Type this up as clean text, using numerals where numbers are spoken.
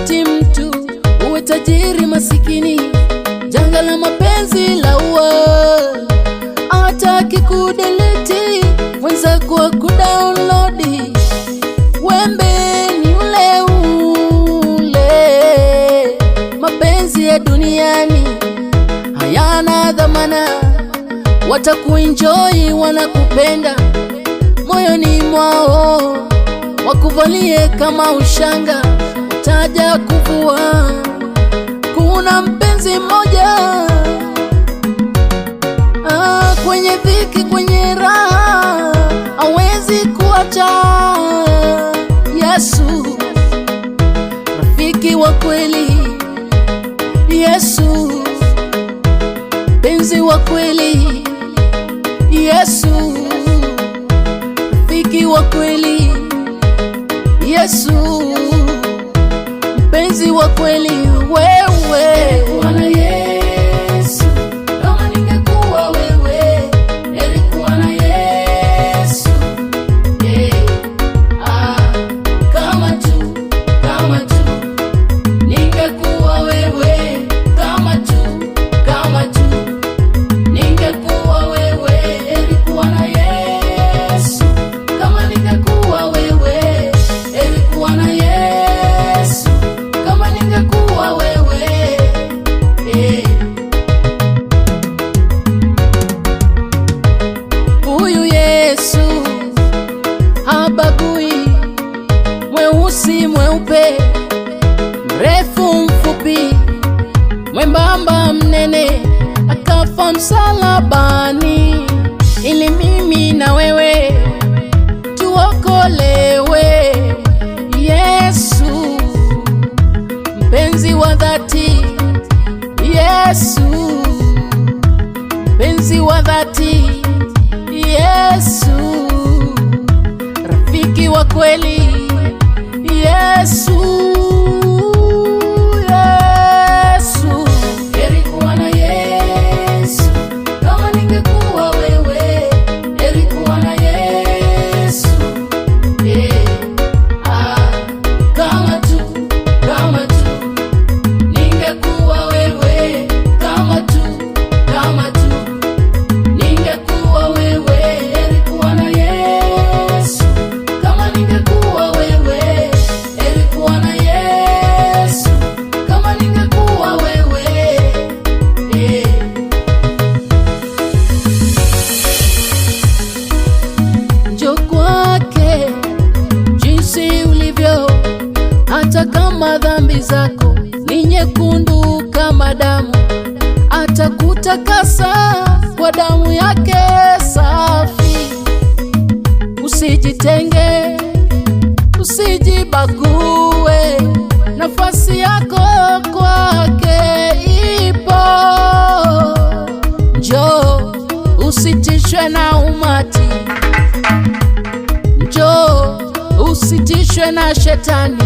pointi mtu uwe tajiri masikini, janga la mapenzi la uwa hataki kudelete mwenzako wa kudownload. Wembe ni ule ule, mapenzi ya duniani hayana dhamana. Watakuenjoy wanakupenda moyoni mwao, wakuvalie kama ushanga utaja kuvua. Kuna mpenzi mmoja kwenye dhiki, kwenye raha hawezi kuacha. Yesu rafiki wa kweli, Yesu mpenzi wa kweli, Yesu rafiki wa kweli, Yesu mpenzi wa kweli. Wewe Bwana Yesu, kama ningekuwa wewe, nilikuwa na Yesu. Kama tu ningekuwa wewe, kama tu ningekuwa wewe, nilikuwa na Yesu. Kama ningekuwa wewe, nilikuwa na Yesu. Kama ningekuwa wewe, huyu Yesu habagui mweusi mweupe, mrefu mfupi, mwembamba mnene, akafa msalabani ili mimi na wewe tuokolewe. Yesu mpenzi wa dhati, Yesu mpenzi wa dhati, Yesu rafiki wa kweli, Yesu. Yesu nilikuwa na Yesu. Kama ningekuwa wewe, nilikuwa na Yesu. Kama tu ningekuwa wewe, kama tu ningekuwa wewe, nilikuwa na Yesu. Kama ningekuwa wewe, nilikuwa na Yesu. Kama ningekuwa wewe, njoo kwake jinsi ulivyo, hata kama dhambi zako ni nyekundu kama damu, atakutakasa kwa damu yake safi. Usijitenge, usijibague, nafasi yako kwake ipo. Njoo usitishwe na umati, njoo usitishwe na shetani.